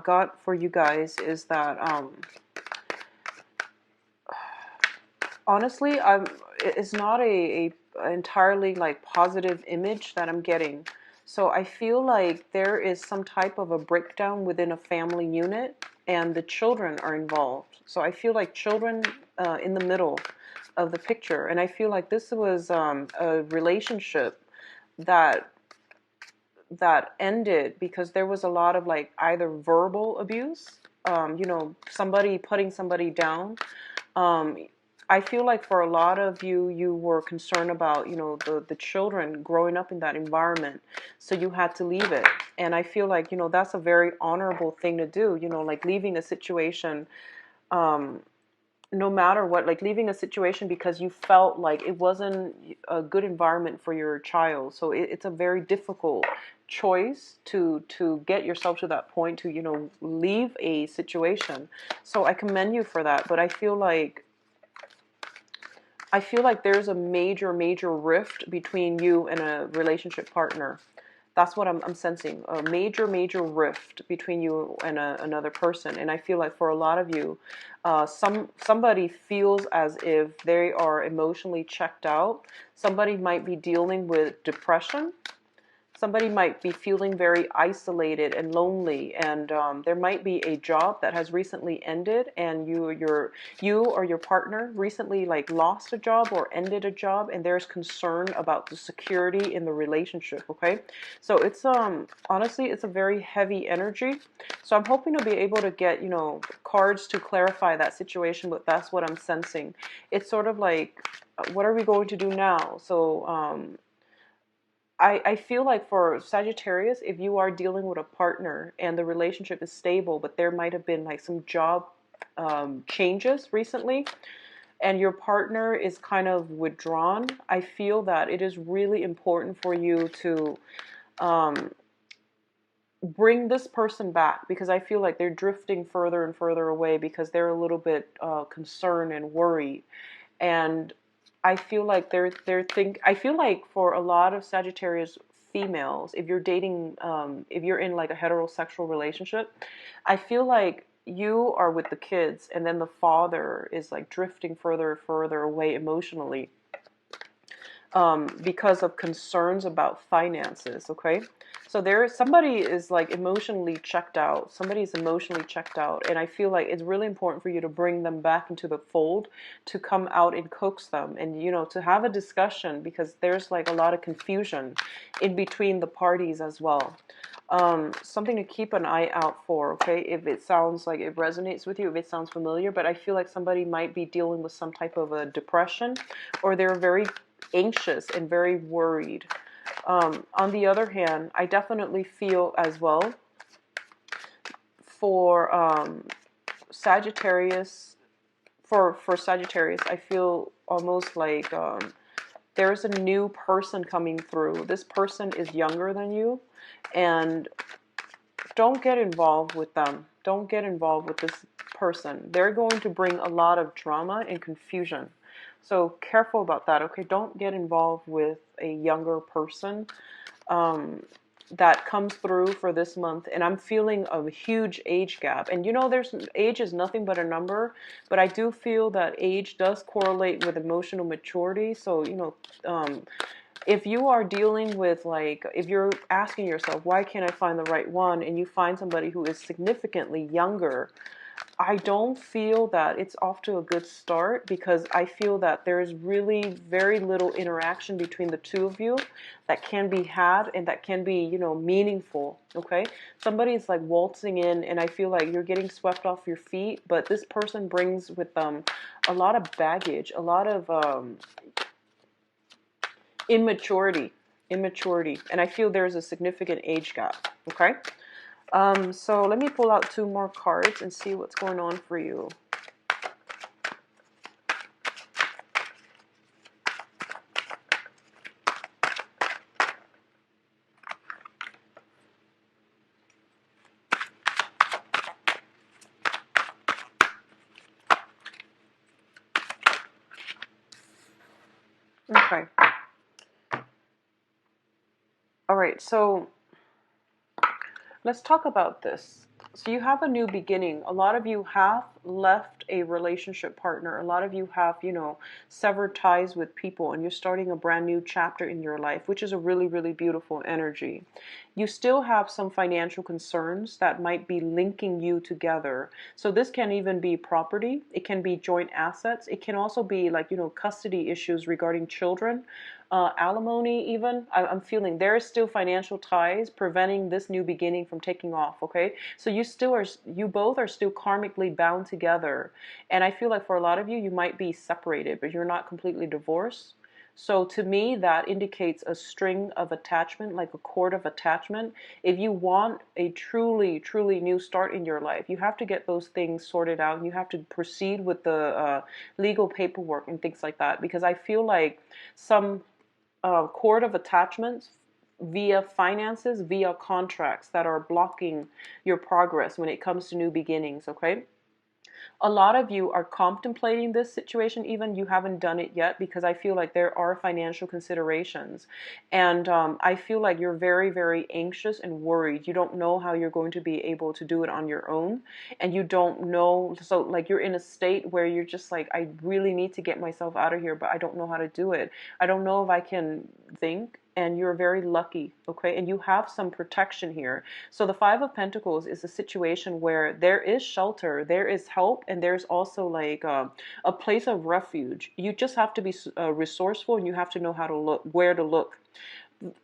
got for you guys is that honestly, it's not a entirely like positive image that I'm getting. So I feel like there is some type of a breakdown within a family unit, and the children are involved. So I feel like children in the middle of the picture, and I feel like this was a relationship that ended because there was a lot of like either verbal abuse, somebody putting somebody down. um, I feel like for a lot of you, you were concerned about, the children growing up in that environment. So you had to leave it. And I feel like, that's a very honorable thing to do, like leaving a situation, um, no matter what, like leaving a situation because you felt like it wasn't a good environment for your child. So it's a very difficult choice to get yourself to that point to, leave a situation. So I commend you for that. But I feel like there's a major, major rift between you and a relationship partner. That's what I'm sensing. A major, major rift between you and another person. And I feel like for a lot of you, somebody feels as if they are emotionally checked out. Somebody might be dealing with depression. Somebody might be feeling very isolated and lonely, and there might be a job that has recently ended, and you or your partner recently like lost a job or ended a job, and there's concern about the security in the relationship. Okay, so it's honestly it's a very heavy energy. So I'm hoping to be able to get cards to clarify that situation, but that's what I'm sensing. It's sort of like, what are we going to do now? So I feel like for Sagittarius, if you are dealing with a partner and the relationship is stable, but there might have been like some job changes recently, and your partner is kind of withdrawn, I feel that it is really important for you to um, bring this person back, because I feel like they're drifting further and further away because they're a little bit concerned and worried. And I feel like for a lot of Sagittarius females, if you're dating, if you're in like a heterosexual relationship, I feel like you are with the kids, and then the father is like drifting further and further away emotionally, because of concerns about finances. Okay, so somebody is like emotionally checked out. Somebody's emotionally checked out, and I feel like it's really important for you to bring them back into the fold, to come out and coax them, and to have a discussion, because there's like a lot of confusion in between the parties as well. Something to keep an eye out for. Okay, if it sounds like it resonates with you, if it sounds familiar, but I feel like somebody might be dealing with some type of a depression, or they're very anxious and very worried. On the other hand, I definitely feel as well for Sagittarius. For Sagittarius, I feel almost like there's a new person coming through. This person is younger than you, and don't get involved with them. Don't get involved with this person. They're going to bring a lot of drama and confusion. So careful about that, okay? Don't get involved with a younger person um, that comes through for this month. And I'm feeling a huge age gap. And there's age is nothing but a number, but I do feel that age does correlate with emotional maturity. So, if you are dealing with like, if you're asking yourself, why can't I find the right one, and you find somebody who is significantly younger, I don't feel that it's off to a good start, because I feel that there's really very little interaction between the two of you that can be had and that can be, meaningful. Okay? Somebody's like waltzing in, and I feel like you're getting swept off your feet, but this person brings with them a lot of baggage, a lot of immaturity, and I feel there's a significant age gap. Okay, so let me pull out two more cards and see what's going on for you. Okay, all right, so let's talk about this. So you have a new beginning. A lot of you have left a relationship partner. A lot of you have, severed ties with people, and you're starting a brand new chapter in your life, which is a really, really beautiful energy. You still have some financial concerns that might be linking you together. So this can even be property. It can be joint assets. It can also be like, custody issues regarding children. Alimony even. I'm feeling there is still financial ties preventing this new beginning from taking off. Okay, so you both are still karmically bound together, and I feel like for a lot of you, you might be separated, but you're not completely divorced. So to me, that indicates a string of attachment, like a cord of attachment. If you want a truly, truly new start in your life, you have to get those things sorted out, and you have to proceed with the legal paperwork and things like that. Because I feel like some cord of attachments via finances, via contracts that are blocking your progress when it comes to new beginnings, okay? A lot of you are contemplating this situation, even you haven't done it yet, because I feel like there are financial considerations. And I feel like you're very, very anxious and worried. You don't know how you're going to be able to do it on your own. And you don't know, so like you're in a state where you're just like, I really need to get myself out of here, but I don't know how to do it. I don't know if I can think. And you're very lucky, okay? And you have some protection here. So the Five of Pentacles is a situation where there is shelter, there is help, and there's also like a place of refuge. You just have to be resourceful, and you have to know how to look, where to look.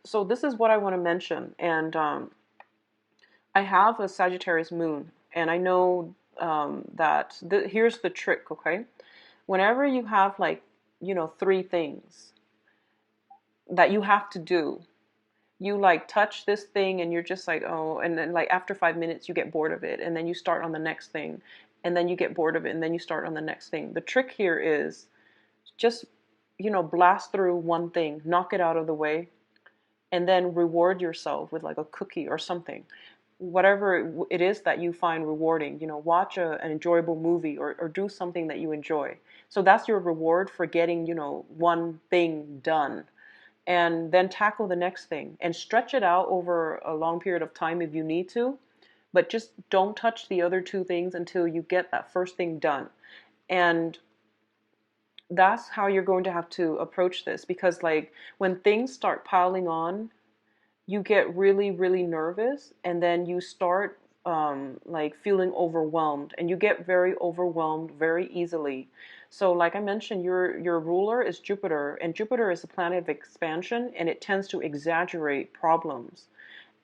So this is what I want to mention. And I have a Sagittarius moon, and I know that here's the trick, okay? Whenever you have like, three things that you have to do, you like touch this thing and you're just like, oh, and then like after 5 minutes you get bored of it, and then you start on the next thing, and then you get bored of it, and then you start on the next thing. The trick here is just, blast through one thing, knock it out of the way, and then reward yourself with like a cookie or something. Whatever it is that you find rewarding, watch an enjoyable movie, or do something that you enjoy. So that's your reward for getting, one thing done. And then tackle the next thing and stretch it out over a long period of time if you need to, but just don't touch the other two things until you get that first thing done. And that's how you're going to have to approach this, because like when things start piling on, you get really, really nervous, and then you start like feeling overwhelmed, and you get very overwhelmed very easily. So like I mentioned, your ruler is Jupiter, and Jupiter is a planet of expansion, and it tends to exaggerate problems.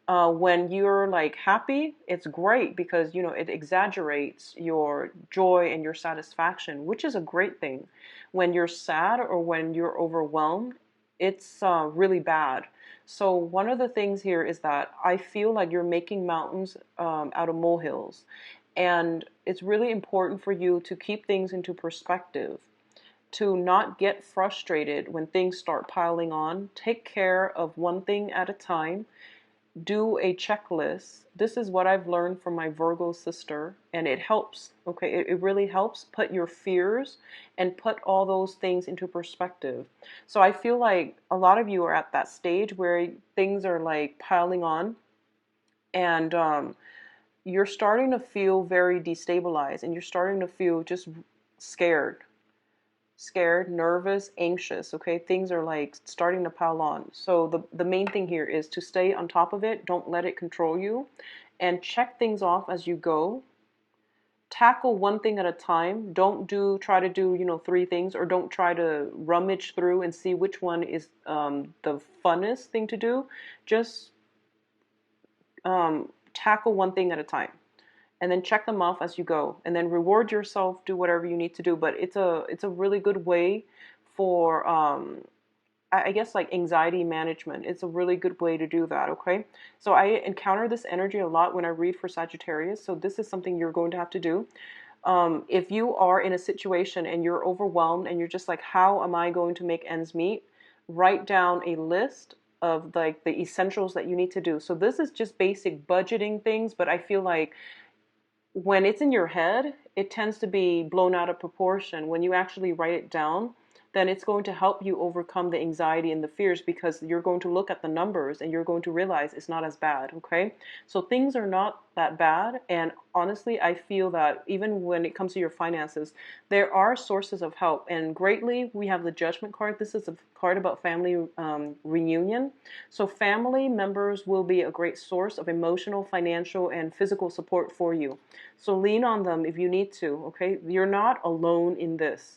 When you're like happy, it's great because it exaggerates your joy and your satisfaction, which is a great thing. When you're sad or when you're overwhelmed, it's really bad. So one of the things here is that I feel like you're making mountains out of molehills, and it's really important for you to keep things into perspective, to not get frustrated when things start piling on. Take care of one thing at a time. Do a checklist. This is what I've learned from my Virgo sister, and it helps. Okay, it really helps put your fears and put all those things into perspective. So I feel like a lot of you are at that stage where things are like piling on, and you're starting to feel very destabilized, and you're starting to feel just scared, nervous, anxious, okay? Things are like starting to pile on. So the main thing here is to stay on top of it. Don't let it control you, and check things off as you go. Tackle one thing at a time. Don't try to do, three things, or don't try to rummage through and see which one is the funnest thing to do. Just tackle one thing at a time, and then check them off as you go, and then reward yourself, do whatever you need to do. But it's a really good way for I guess like anxiety management. It's a really good way to do that, okay? So I encounter this energy a lot when I read for Sagittarius, so this is something you're going to have to do. If you are in a situation and you're overwhelmed and you're just like, how am I going to make ends meet? Write down a list of like the essentials that you need to do. So this is just basic budgeting things, but I feel like when it's in your head, it tends to be blown out of proportion. When you actually write it down, then it's going to help you overcome the anxiety and the fears, because you're going to look at the numbers and you're going to realize it's not as bad, okay? So things are not that bad. And honestly, I feel that even when it comes to your finances, there are sources of help. And greatly, we have the Judgment card. This is a card about family reunion. So family members will be a great source of emotional, financial, and physical support for you. So lean on them if you need to, okay? You're not alone in this.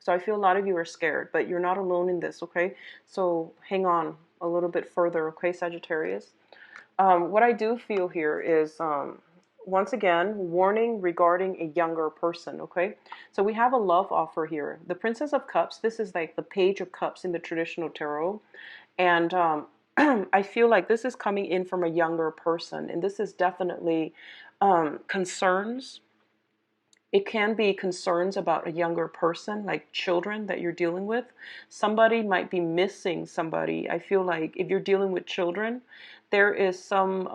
So I feel a lot of you are scared, but you're not alone in this, okay? So hang on a little bit further, okay, Sagittarius? What I do feel here is, once again, warning regarding a younger person, okay? So we have a love offer here. The Princess of Cups, this is like the Page of Cups in the traditional tarot. And I feel like this is coming in from a younger person. And this is definitely concerns. It can be concerns about a younger person, like children that you're dealing with. Somebody might be missing somebody. I feel like if you're dealing with children, there is some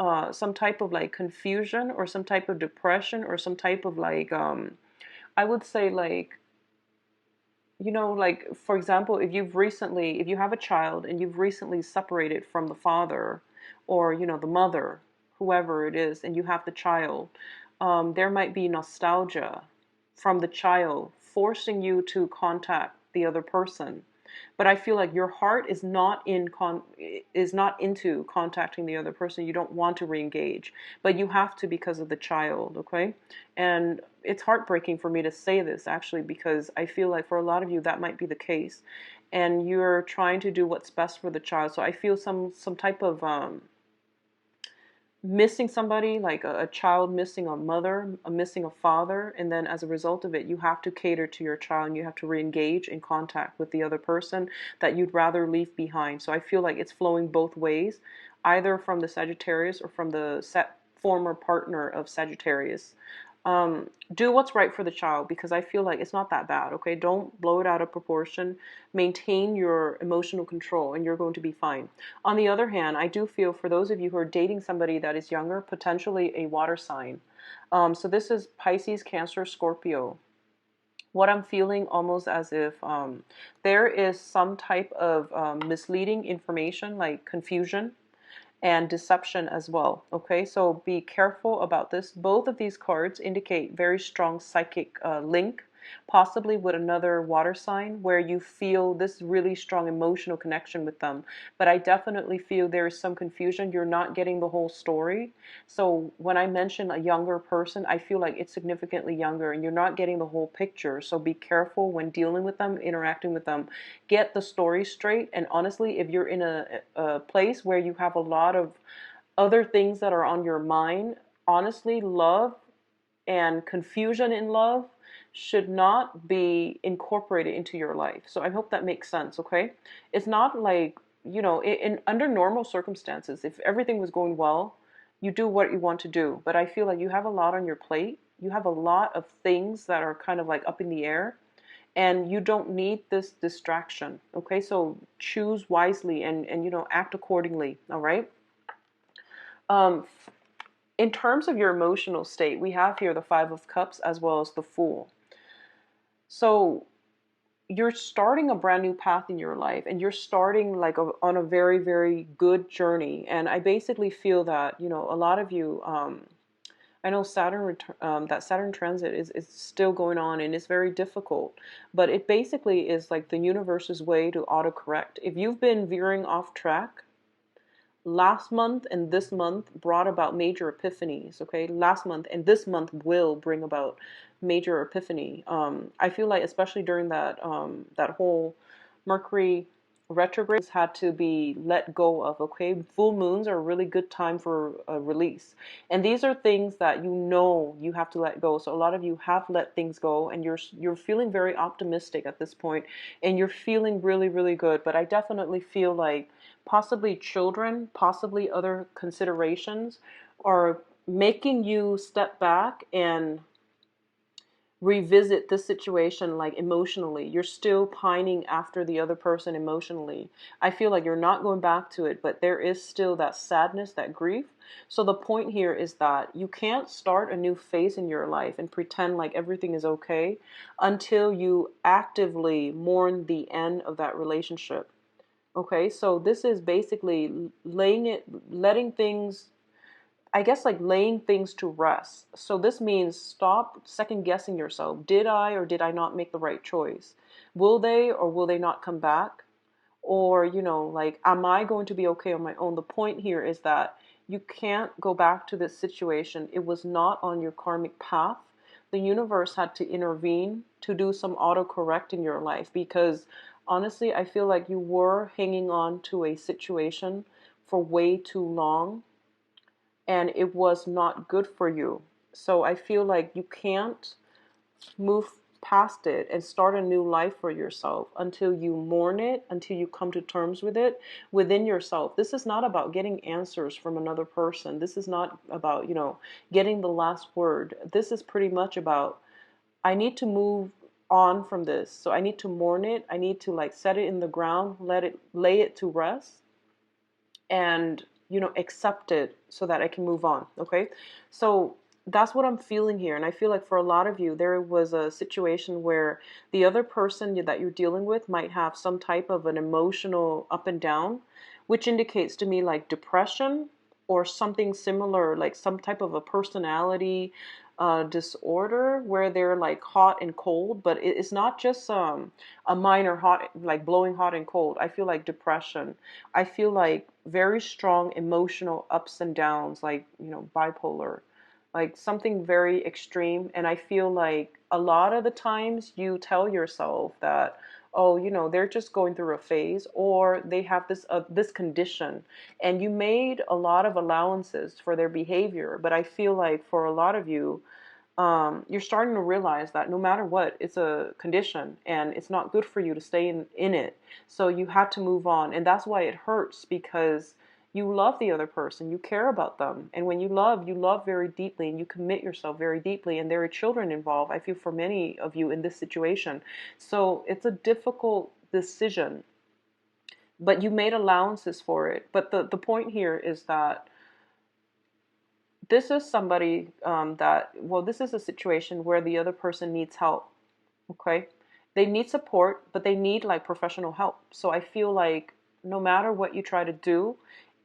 type of like confusion or some type of depression or some type of like I would say like, you know, like for example, if you have a child and you've recently separated from the father or, you know, the mother, whoever it is, and you have the child, there might be nostalgia from the child forcing you to contact the other person. But I feel like your heart is not into contacting the other person. You don't want to re-engage, but you have to because of the child, okay? And it's heartbreaking for me to say this actually, because I feel like for a lot of you that might be the case, and you're trying to do what's best for the child. So I feel some type of missing somebody, like a child missing a mother, missing a father, and then as a result of it, you have to cater to your child and you have to re-engage in contact with the other person that you'd rather leave behind. So I feel like it's flowing both ways, either from the Sagittarius or from the former partner of Sagittarius. Do what's right for the child, because I feel like it's not that bad, okay? Don't blow it out of proportion. Maintain your emotional control and you're going to be fine. On the other hand, I do feel for those of you who are dating somebody that is younger, potentially a water sign. So this is Pisces, Cancer, Scorpio. What I'm feeling almost as if there is some type of misleading information, like confusion and deception as well. Okay, so be careful about this. Both of these cards indicate very strong psychic link, possibly with another water sign where you feel this really strong emotional connection with them. But I definitely feel there is some confusion. You're not getting the whole story. So when I mention a younger person, I feel like it's significantly younger and you're not getting the whole picture. So be careful when dealing with them, interacting with them. Get the story straight. And honestly, if you're in a place where you have a lot of other things that are on your mind, honestly, love and confusion in love should not be incorporated into your life. So I hope that makes sense, okay? It's not like, you know, under normal circumstances, if everything was going well, you do what you want to do. But I feel like you have a lot on your plate. You have a lot of things that are kind of like up in the air, and you don't need this distraction, okay? So choose wisely and you know, act accordingly, all right? Um, in terms of your emotional state, we have here the Five of Cups as well as the Fool. So you're starting a brand new path in your life, and you're starting like on a very, very good journey. And I basically feel that, you know, a lot of you, I know that Saturn transit is still going on and it's very difficult, but it basically is like the universe's way to autocorrect. If you've been veering off track, last month and this month brought about major epiphanies, okay? Last month and this month will bring about major epiphany. I feel like especially during that that whole Mercury retrograde had to be let go of, okay? Full moons are a really good time for a release. And these are things that you know you have to let go. So a lot of you have let things go and you're feeling very optimistic at this point and you're feeling really, really good. But I definitely feel like possibly children, possibly other considerations are making you step back and revisit this situation like emotionally. You're still pining after the other person emotionally. I feel like you're not going back to it, but there is still that sadness, that grief. So the point here is that you can't start a new phase in your life and pretend like everything is okay until you actively mourn the end of that relationship. Okay, so this is basically letting things, I guess, like laying things to rest. So this means stop second guessing yourself. Did I or did I not make the right choice? Will they or will they not come back? Or, like, am I going to be okay on my own? The point here is that you can't go back to this situation. It was not on your karmic path. The universe had to intervene to do some autocorrect in your life because honestly, I feel like you were hanging on to a situation for way too long and it was not good for you. So I feel like you can't move past it and start a new life for yourself until you mourn it, until you come to terms with it within yourself. This is not about getting answers from another person. This is not about, getting the last word. This is pretty much about, I need to move on from this. So I need to mourn it. I need to like set it in the ground, lay it to rest and accept it so that I can move on. Okay, so that's what I'm feeling here, and I feel like for a lot of you there was a situation where the other person that you're dealing with might have some type of an emotional up and down, which indicates to me like depression or something similar, like some type of a personality disorder where they're like hot and cold, but it's not just a minor hot, like blowing hot and cold. I feel like depression. I feel like very strong emotional ups and downs, like, bipolar, like something very extreme. And I feel like a lot of the times you tell yourself that, oh, they're just going through a phase or they have this condition, and you made a lot of allowances for their behavior. But I feel like for a lot of you, you're starting to realize that no matter what, it's a condition and it's not good for you to stay in it. So you have to move on. And that's why it hurts, because you love the other person, you care about them. And when you love very deeply and you commit yourself very deeply. And there are children involved, I feel, for many of you in this situation. So it's a difficult decision, but you made allowances for it. But the point here is that this is somebody this is a situation where the other person needs help. Okay, they need support, but they need like professional help. So I feel like no matter what you try to do,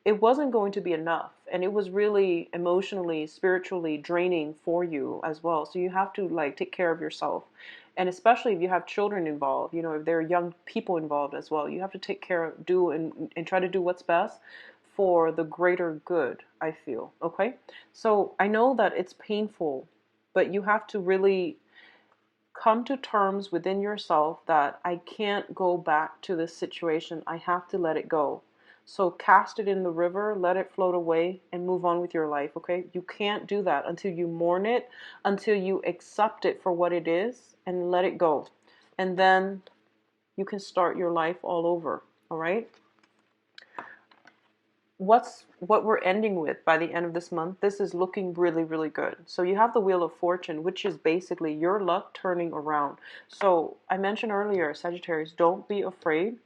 it wasn't going to be enough, and it was really emotionally, spiritually draining for you as well. So you have to like take care of yourself, and especially if you have children involved, if there are young people involved as well, you have to take care of, do and try to do what's best for the greater good, I feel. Okay, so I know that it's painful, but you have to really come to terms within yourself that I can't go back to this situation. I have to let it go. So cast it in the river, let it float away, and move on with your life, okay? You can't do that until you mourn it, until you accept it for what it is, and let it go. And then you can start your life all over, all right? What we're ending with by the end of this month, this is looking really, really good. So you have the Wheel of Fortune, which is basically your luck turning around. So I mentioned earlier, Sagittarius, don't be afraid,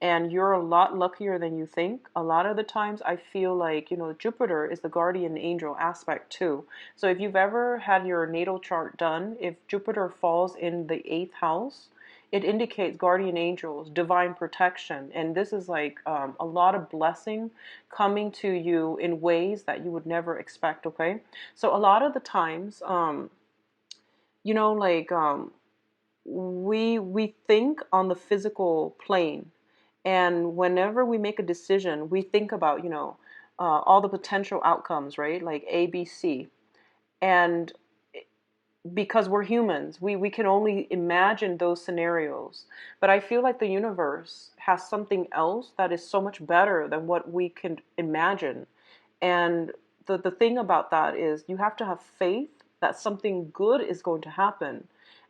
and you're a lot luckier than you think. A lot of the times I feel like, Jupiter is the guardian angel aspect too. So if you've ever had your natal chart done, if Jupiter falls in the 8th house, it indicates guardian angels, divine protection. And this is like a lot of blessing coming to you in ways that you would never expect, okay? So a lot of the times, like we think on the physical plane, and whenever we make a decision, we think about, all the potential outcomes, right? Like A, B, C. And because we're humans, we can only imagine those scenarios. But I feel like the universe has something else that is so much better than what we can imagine. And the thing about that is you have to have faith that something good is going to happen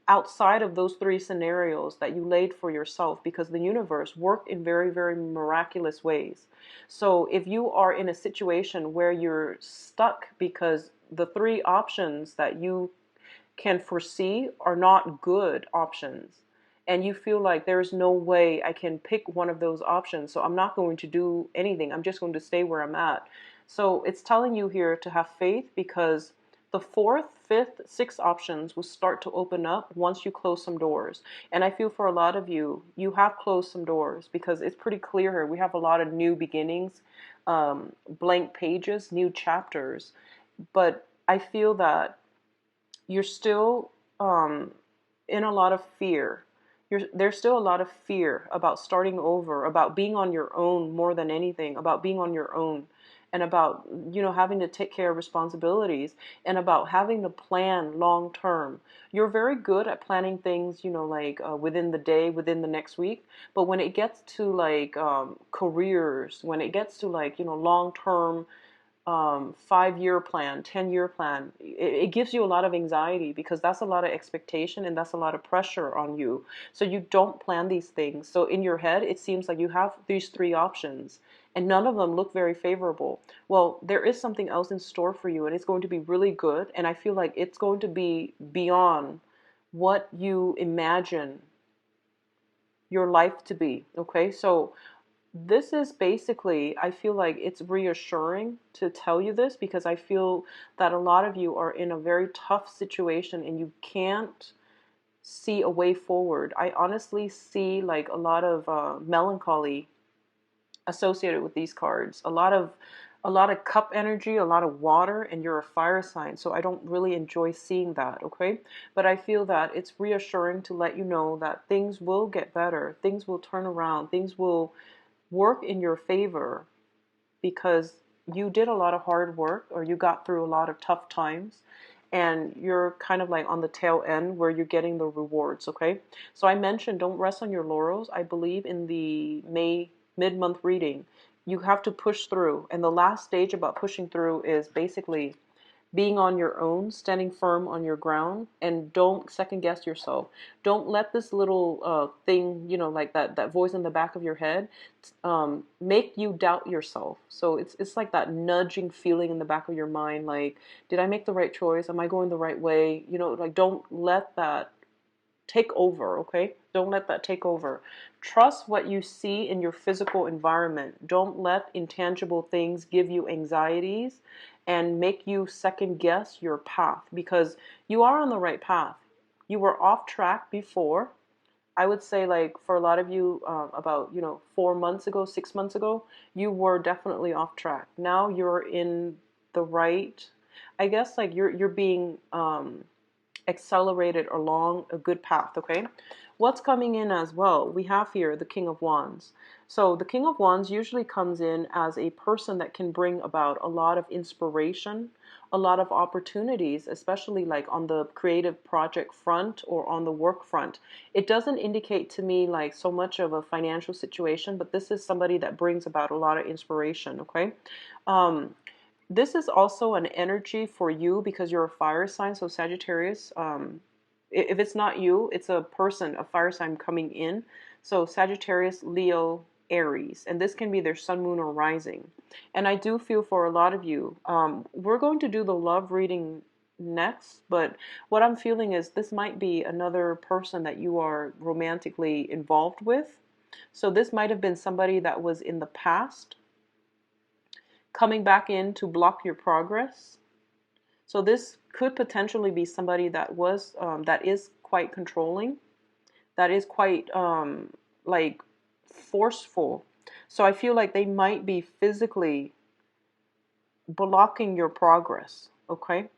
outside of those three scenarios that you laid for yourself, because the universe worked in very, very miraculous ways. So if you are in a situation where you're stuck because the three options that you can foresee are not good options. And you feel like there's no way I can pick one of those options. So I'm not going to do anything. I'm just going to stay where I'm at. So it's telling you here to have faith, because the fourth, fifth, sixth options will start to open up once you close some doors. And I feel for a lot of you, you have closed some doors, because it's pretty clear here. We have a lot of new beginnings, blank pages, new chapters. But I feel that you're still in a lot of fear. There's still a lot of fear about starting over, about being on your own more than anything, about being on your own, and about, having to take care of responsibilities, and about having to plan long term. You're very good at planning things, like within the day, within the next week. But when it gets to like careers, when it gets to like, long term, 5-year plan, 10-year plan, it gives you a lot of anxiety, because that's a lot of expectation and that's a lot of pressure on you. So you don't plan these things. So in your head, it seems like you have these 3 options and none of them look very favorable. Well, there is something else in store for you, and it's going to be really good. And I feel like it's going to be beyond what you imagine your life to be. Okay. So this is basically, I feel like it's reassuring to tell you this, because I feel that a lot of you are in a very tough situation and you can't see a way forward. I honestly see like a lot of melancholy associated with these cards. A lot of cup energy, a lot of water, and you're a fire sign. So I don't really enjoy seeing that, okay? But I feel that it's reassuring to let you know that things will get better. Things will turn around. Things will work in your favor, because you did a lot of hard work, or you got through a lot of tough times, and you're kind of like on the tail end where you're getting the rewards, okay? So I mentioned don't rest on your laurels. I believe in the May mid-month reading, you have to push through. And the last stage about pushing through is basically being on your own, standing firm on your ground, and don't second guess yourself. Don't let this little thing, like that voice in the back of your head, make you doubt yourself. So it's like that nudging feeling in the back of your mind, like, did I make the right choice? Am I going the right way? Like, don't let that take over, okay? Don't let that take over. Trust what you see in your physical environment. Don't let intangible things give you anxieties and make you second guess your path, because you are on the right path. You were off track before. I would say, like, for a lot of you, about 4 months ago, 6 months ago, you were definitely off track. Now you're in the right, I guess, like you're being accelerated along a good path, okay? What's coming in as well? We have here the King of Wands. So the King of Wands usually comes in as a person that can bring about a lot of inspiration, a lot of opportunities, especially like on the creative project front or on the work front. It doesn't indicate to me like so much of a financial situation, but this is somebody that brings about a lot of inspiration, okay? This is also an energy for you because you're a fire sign. So Sagittarius, if it's not you, it's a person, a fire sign coming in. So Sagittarius, Leo, Aries, and this can be their sun, moon, or rising. And I do feel for a lot of you, we're going to do the love reading next, but what I'm feeling is this might be another person that you are romantically involved with. So this might have been somebody that was in the past coming back in to block your progress. So this could potentially be somebody that was that is quite controlling, that is quite like forceful. So I feel like they might be physically blocking your progress, okay?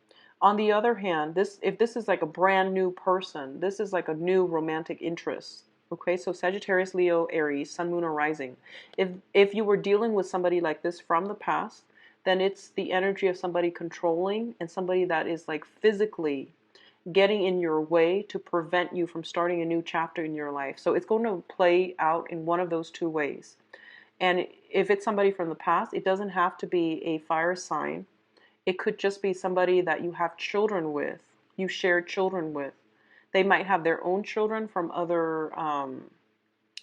On the other hand, if this is like a brand new person, this is like a new romantic interest. Okay, so Sagittarius, Leo, Aries, Sun, Moon, or Rising. If you were dealing with somebody like this from the past, then it's the energy of somebody controlling and somebody that is like physically getting in your way to prevent you from starting a new chapter in your life. So it's going to play out in one of those 2 ways. And if it's somebody from the past, it doesn't have to be a fire sign. It could just be somebody that you have children with, you share children with. They might have their own children from other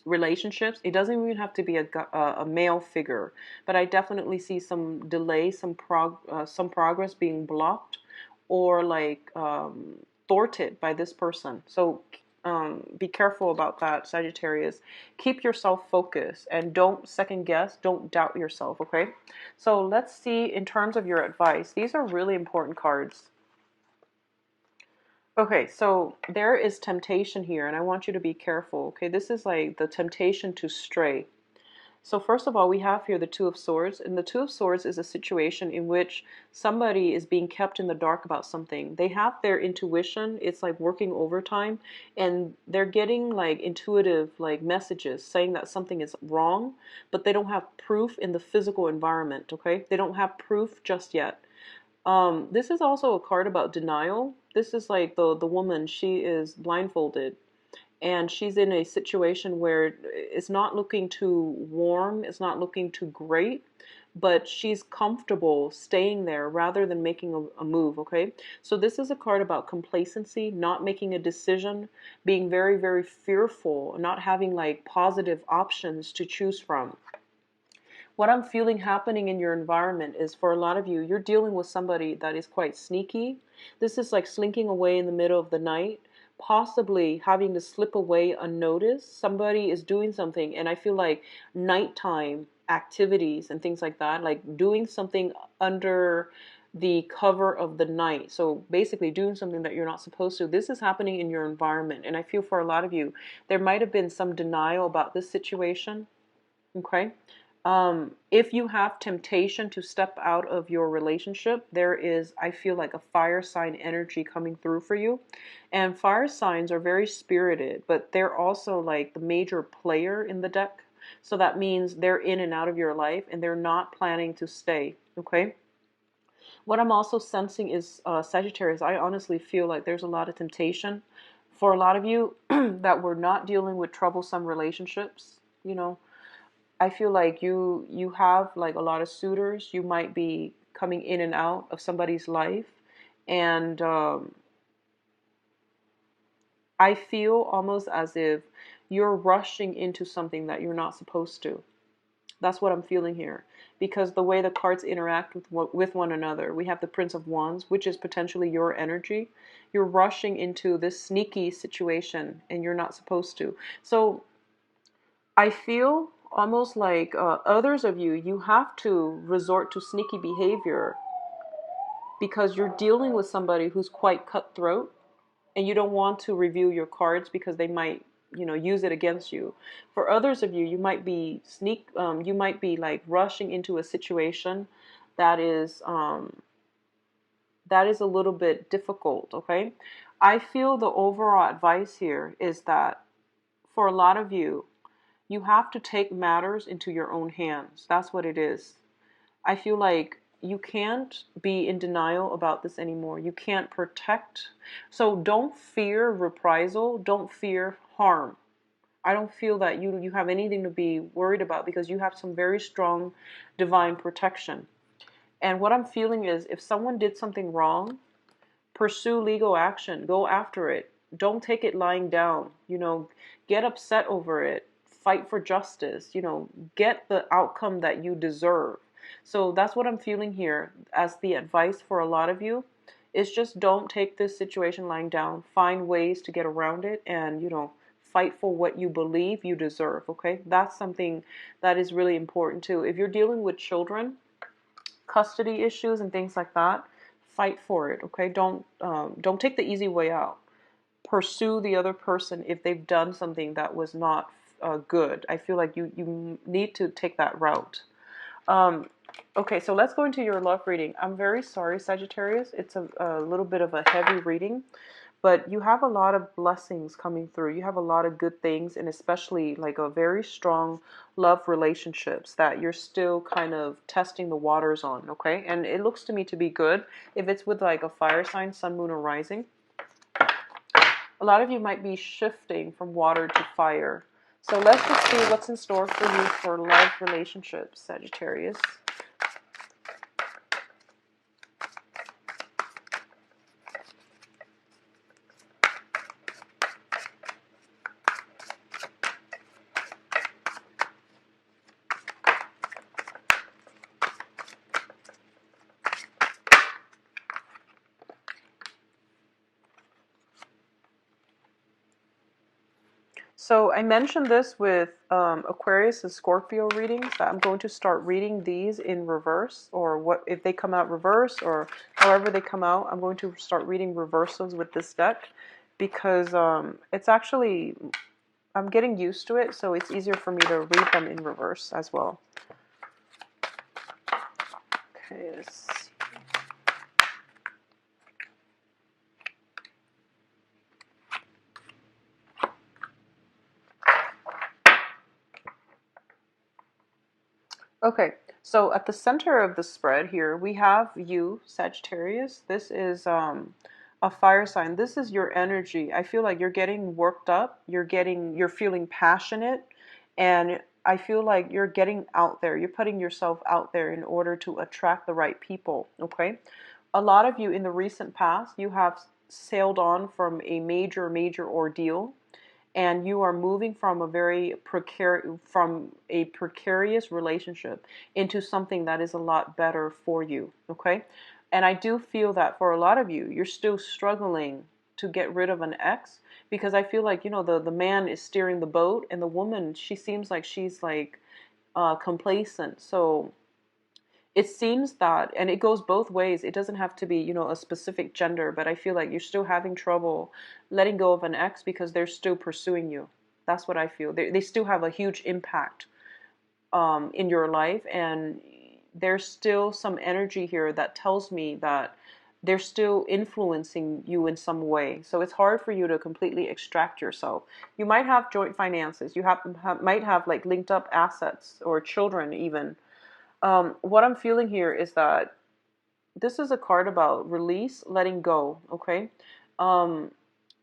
relationships. It doesn't even have to be a male figure, but I definitely see some delay, some progress being blocked, or like thwarted by this person. So be careful about that, Sagittarius. Keep yourself focused and don't second guess, don't doubt yourself, okay? So let's see in terms of your advice. These are really important cards. Okay, so there is temptation here, and I want you to be careful, okay? This is like the temptation to stray. So first of all, we have here the Two of Swords, and the Two of Swords is a situation in which somebody is being kept in the dark about something. They have their intuition, it's like working overtime, and they're getting like intuitive like messages saying that something is wrong, but they don't have proof in the physical environment, okay? They don't have proof just yet. This is also a card about denial. This is like the woman, she is blindfolded and she's in a situation where it's not looking too warm, it's not looking too great, but she's comfortable staying there rather than making a move, okay? So this is a card about complacency, not making a decision, being very, very fearful, not having like positive options to choose from. What I'm feeling happening in your environment is, for a lot of you, you're dealing with somebody that is quite sneaky. This is like slinking away in the middle of the night, possibly having to slip away unnoticed. Somebody is doing something, and I feel like nighttime activities and things like that, like doing something under the cover of the night. So basically doing something that you're not supposed to. This is happening in your environment, and I feel for a lot of you, there might have been some denial about this situation, okay? If you have temptation to step out of your relationship, there is, I feel like, a fire sign energy coming through for you. And fire signs are very spirited, but they're also like the major player in the deck. So that means they're in and out of your life and they're not planning to stay, okay? What I'm also sensing is, Sagittarius, I honestly feel like there's a lot of temptation for a lot of you that we're not dealing with troublesome relationships, you know. I feel like you have like a lot of suitors. You might be coming in and out of somebody's life, and I feel almost as if you're rushing into something that you're not supposed to. That's what I'm feeling here, because the way the cards interact with one another, we have the Prince of Wands, which is potentially your energy. You're rushing into this sneaky situation, and you're not supposed to. So I feel almost like others of you, you have to resort to sneaky behavior because you're dealing with somebody who's quite cutthroat, and you don't want to reveal your cards because they might, you know, use it against you. For others of you, you might be you might be like rushing into a situation that is a little bit difficult, okay? I feel the overall advice here is that for a lot of you, you have to take matters into your own hands. That's what it is. I feel like you can't be in denial about this anymore. You can't protect. So don't fear reprisal. Don't fear harm. I don't feel that you have anything to be worried about because you have some very strong divine protection. And what I'm feeling is, if someone did something wrong, pursue legal action. Go after it. Don't take it lying down. You know, get upset over it. Fight for justice. You know, get the outcome that you deserve. So that's what I'm feeling here as the advice for a lot of you, is just don't take this situation lying down. Find ways to get around it and, you know, fight for what you believe you deserve, okay? That's something that is really important too. If you're dealing with children, custody issues and things like that, fight for it, okay? Don't take the easy way out. Pursue the other person if they've done something that was not good. I feel like you need to take that route. Okay, so let's go into your love reading. I'm very sorry, Sagittarius. It's a little bit of a heavy reading, but you have a lot of blessings coming through. You have a lot of good things, and especially like a very strong love relationships that you're still kind of testing the waters on, okay? And it looks to me to be good. If it's with like a fire sign, sun, moon, or rising, a lot of you might be shifting from water to fire. So let's just see what's in store for you for love relationships, Sagittarius. So I mentioned this with Aquarius and Scorpio readings, that I'm going to start reading these in reverse, or what if they come out reverse, or however they come out, I'm going to start reading reversals with this deck, because it's actually, I'm getting used to it, so it's easier for me to read them in reverse as well. Okay, let's see. Okay, so at the center of the spread here, we have you, Sagittarius. This is a fire sign. This is your energy. I feel like you're getting worked up. You're feeling passionate, and I feel like you're getting out there. You're putting yourself out there in order to attract the right people. Okay, a lot of you in the recent past, you have sailed on from a major ordeal, and you are moving from a precarious relationship into something that is a lot better for you. Okay, and I do feel that for a lot of you, you're still struggling to get rid of an ex, because I feel like, the man is steering the boat, and the woman, she seems like she's like complacent. So it seems that, and it goes both ways. It doesn't have to be, a specific gender, but I feel like you're still having trouble letting go of an ex because they're still pursuing you. That's what I feel. They still have a huge impact in your life, and there's still some energy here that tells me that they're still influencing you in some way. So it's hard for you to completely extract yourself. You might have joint finances. You might have like linked up assets or children even. What I'm feeling here is that this is a card about release, letting go, okay? Um,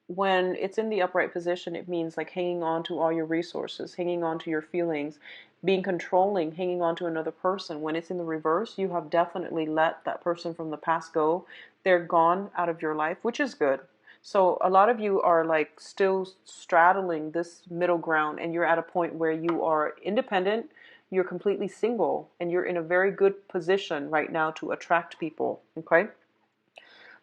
when it's in the upright position, it means like hanging on to all your resources, hanging on to your feelings, being controlling, hanging on to another person. When it's in the reverse, you have definitely let that person from the past go. They're gone out of your life, which is good. So a lot of you are like still straddling this middle ground, and you're at a point where you are independent, you're completely single, and you're in a very good position right now to attract people, okay?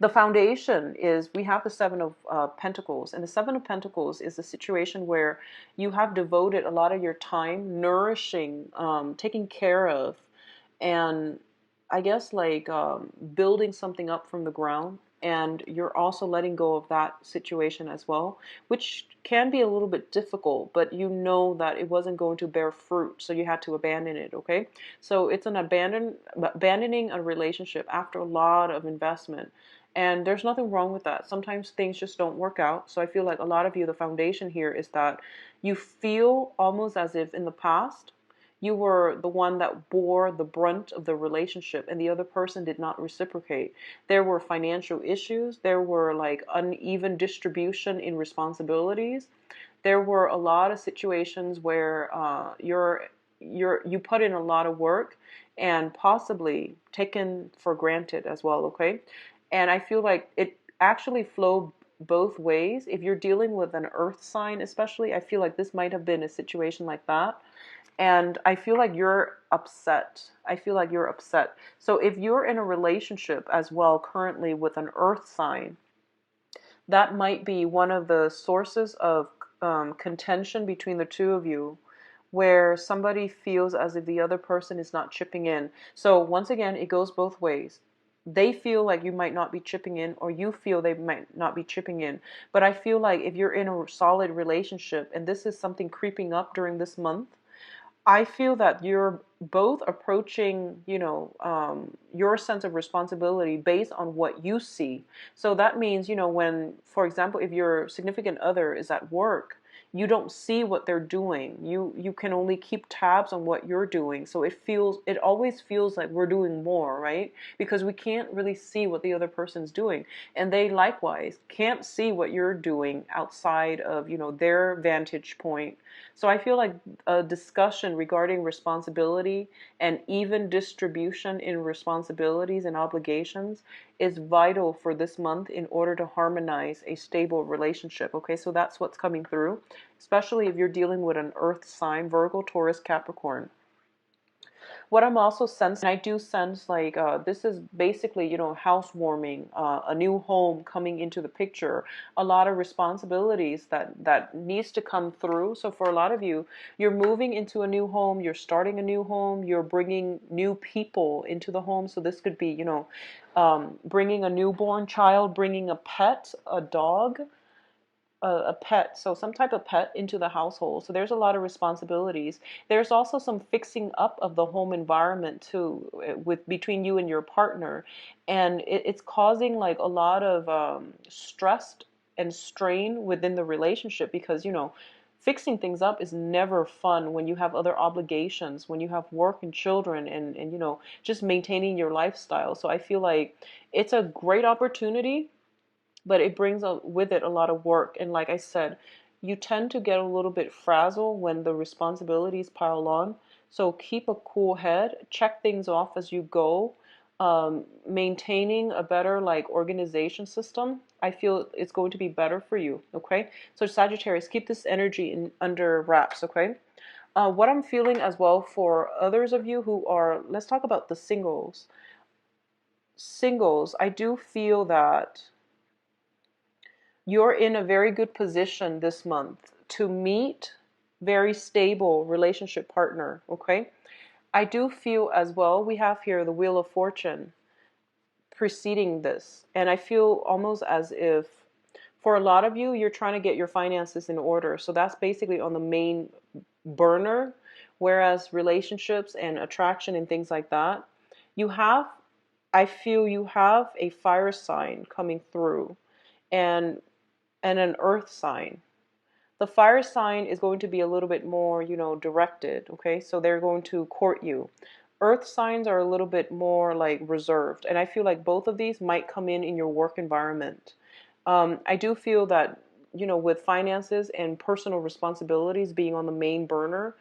The foundation is, we have the Seven of Pentacles, and the Seven of Pentacles is a situation where you have devoted a lot of your time nourishing, taking care of, and I guess like building something up from the ground, and you're also letting go of that situation as well, which can be a little bit difficult, but you know that it wasn't going to bear fruit, so you had to abandon it, okay? So it's an abandoning a relationship after a lot of investment. And there's nothing wrong with that. Sometimes things just don't work out. So I feel like a lot of you, the foundation here is that you feel almost as if in the past you were the one that bore the brunt of the relationship and the other person did not reciprocate. There were financial issues. There were like uneven distribution in responsibilities. There were a lot of situations where you put in a lot of work and possibly taken for granted as well, okay? And I feel like it actually flowed both ways. If you're dealing with an earth sign especially, I feel like this might have been a situation like that. And I feel like you're upset. I feel like you're upset. So if you're in a relationship as well currently with an earth sign, that might be one of the sources of contention between the two of you, where somebody feels as if the other person is not chipping in. So once again, it goes both ways. They feel like you might not be chipping in, or you feel they might not be chipping in. But I feel like if you're in a solid relationship and this is something creeping up during this month, I feel that you're both approaching, your sense of responsibility based on what you see. So that means, when, for example, if your significant other is at work, you don't see what they're doing. You can only keep tabs on what you're doing. So it always feels like we're doing more, right? Because we can't really see what the other person's doing. And they likewise can't see what you're doing outside of, their vantage point. So I feel like a discussion regarding responsibility and even distribution in responsibilities and obligations is vital for this month in order to harmonize a stable relationship. Okay, so that's what's coming through, especially if you're dealing with an earth sign, Virgo, Taurus, Capricorn. What I'm also sensing, I do sense like this is basically, housewarming, a new home coming into the picture, a lot of responsibilities that needs to come through. So for a lot of you, you're moving into a new home, you're starting a new home, you're bringing new people into the home. So this could be, bringing a newborn child, bringing a pet, a dog, a pet, so some type of pet into the household. So there's a lot of responsibilities. There's also some fixing up of the home environment too, with between you and your partner, and it's causing like a lot of stress and strain within the relationship because fixing things up is never fun when you have other obligations, when you have work and children and just maintaining your lifestyle. So I feel like it's a great opportunity, but it brings with it a lot of work. And like I said, you tend to get a little bit frazzled when the responsibilities pile on. So keep a cool head, check things off as you go. Maintaining a better like organization system, I feel it's going to be better for you. Okay, so Sagittarius, keep this energy under wraps. Okay, what I'm feeling as well for others of you who are, let's talk about the singles. Singles, I do feel that you're in a very good position this month to meet very stable relationship partner. Okay, I do feel as well, we have here the Wheel of Fortune preceding this, and I feel almost as if for a lot of you, you're trying to get your finances in order. So that's basically on the main burner, whereas relationships and attraction and things like that, you have, I feel you have a fire sign coming through, and an earth sign. The fire sign is going to be a little bit more, directed, okay? So they're going to court you. Earth signs are a little bit more like reserved. And I feel like both of these might come in your work environment. I do feel that, with finances and personal responsibilities being on the main burner,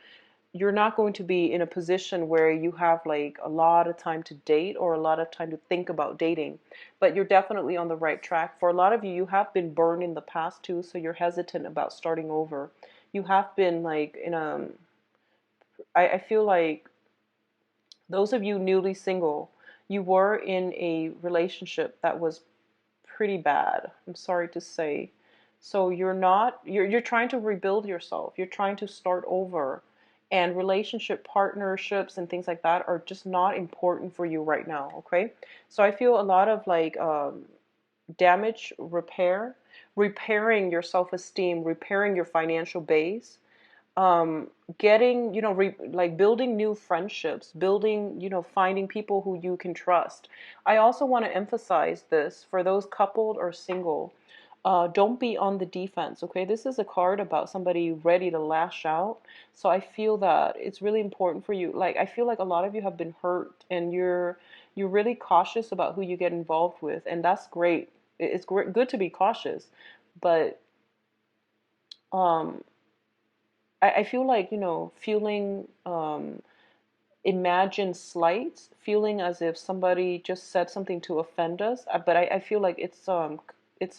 you're not going to be in a position where you have like a lot of time to date or a lot of time to think about dating, but you're definitely on the right track. For a lot of you, you have been burned in the past too, so you're hesitant about starting over. You have been like in a, I feel like those of you newly single, you were in a relationship that was pretty bad, I'm sorry to say. So you're trying to rebuild yourself. You're trying to start over. And relationship partnerships and things like that are just not important for you right now, okay? So I feel a lot of like damage repair, repairing your self-esteem, repairing your financial base, getting, like building new friendships, building, finding people who you can trust. I also want to emphasize this for those coupled or single. Don't be on the defense, okay? This is a card about somebody ready to lash out. So I feel that it's really important for you. Like, I feel like a lot of you have been hurt and you're really cautious about who you get involved with, and that's great. It's great, good to be cautious, but um I feel like, feeling imagined slights, feeling as if somebody just said something to offend us. But I feel like it's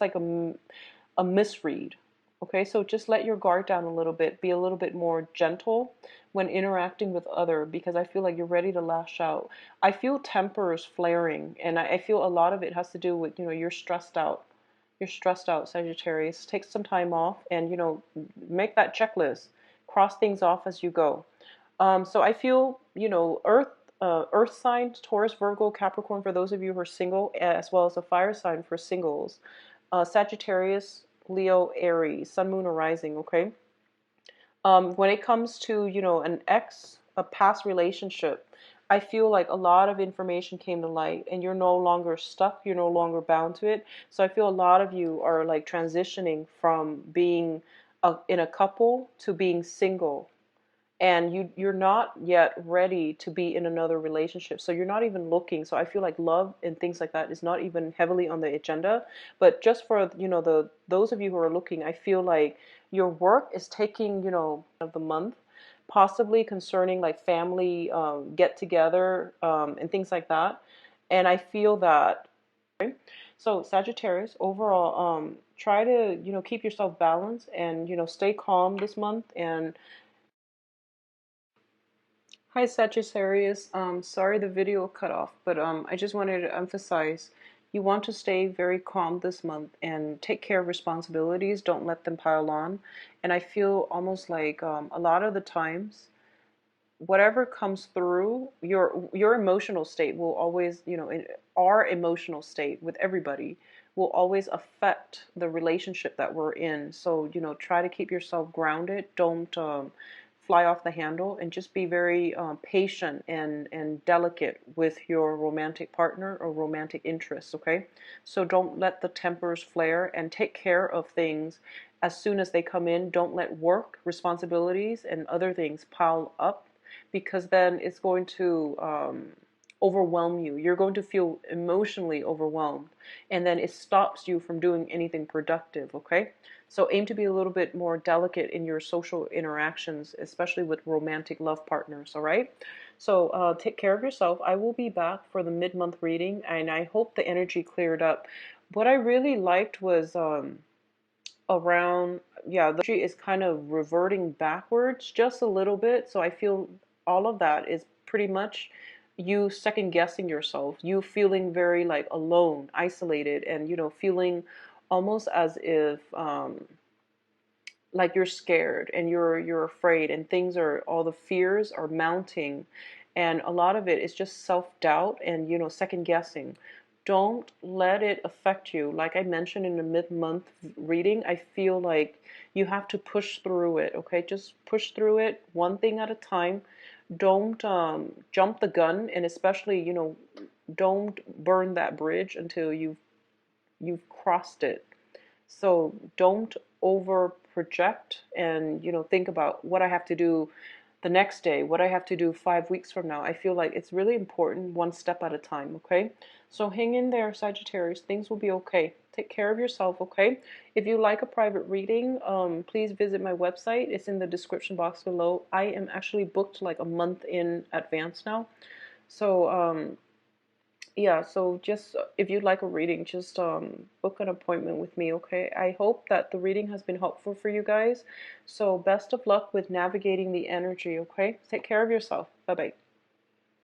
like a misread. Okay, so just let your guard down a little bit. Be a little bit more gentle when interacting with other, because I feel like you're ready to lash out. I feel tempers flaring, and I feel a lot of it has to do with, you're stressed out. You're stressed out, Sagittarius. Take some time off and, make that checklist. Cross things off as you go. So I feel, earth sign, Taurus, Virgo, Capricorn for those of you who are single, as well as a fire sign for singles. Sagittarius, Leo, Aries, Sun, Moon, or Rising, okay? When it comes to, a past relationship, I feel like a lot of information came to light and you're no longer stuck, you're no longer bound to it. So I feel a lot of you are like transitioning from being in a couple to being single, and you're not yet ready to be in another relationship, so you're not even looking. So I feel like love and things like that is not even heavily on the agenda. But just for those of you who are looking, I feel like your work is taking of the month, possibly concerning like family get together and things like that. And I feel that, okay? So Sagittarius, overall, try to keep yourself balanced and stay calm this month, and Hi Sagittarius. Sorry the video cut off, but I just wanted to emphasize you want to stay very calm this month and take care of responsibilities. Don't let them pile on. And I feel almost like a lot of the times, whatever comes through, your emotional state will always, our emotional state with everybody will always affect the relationship that we're in. So, try to keep yourself grounded. Don't fly off the handle, and just be very patient and delicate with your romantic partner or romantic interests, okay? So don't let the tempers flare, and take care of things as soon as they come in. Don't let work, responsibilities, and other things pile up, because then it's going to overwhelm you. You're going to feel emotionally overwhelmed, and then it stops you from doing anything productive, okay? So aim to be a little bit more delicate in your social interactions, especially with romantic love partners, all right? So take care of yourself. I will be back for the mid-month reading, and I hope the energy cleared up. What I really liked was around, yeah, the energy is kind of reverting backwards just a little bit. So I feel all of that is pretty much you second guessing yourself, you feeling very like alone, isolated, and feeling almost as if like you're scared and you're afraid, and things are, all the fears are mounting, and a lot of it is just self-doubt and second guessing. Don't let it affect you. Like I mentioned in the mid-month reading, I feel like you have to push through it, okay? Just push through it, one thing at a time. Don't jump the gun, and especially don't burn that bridge until you've crossed it. So don't over project, and think about what I have to do the next day, what I have to do 5 weeks from now. I feel like it's really important, one step at a time, okay? So hang in there, Sagittarius. Things will be okay. Take care of yourself, okay? If you like a private reading, please visit my website. It's in the description box below. I am actually booked like a month in advance now. So yeah, so just if you'd like a reading, just book an appointment with me, okay? I hope that the reading has been helpful for you guys. So best of luck with navigating the energy, okay? Take care of yourself. Bye-bye.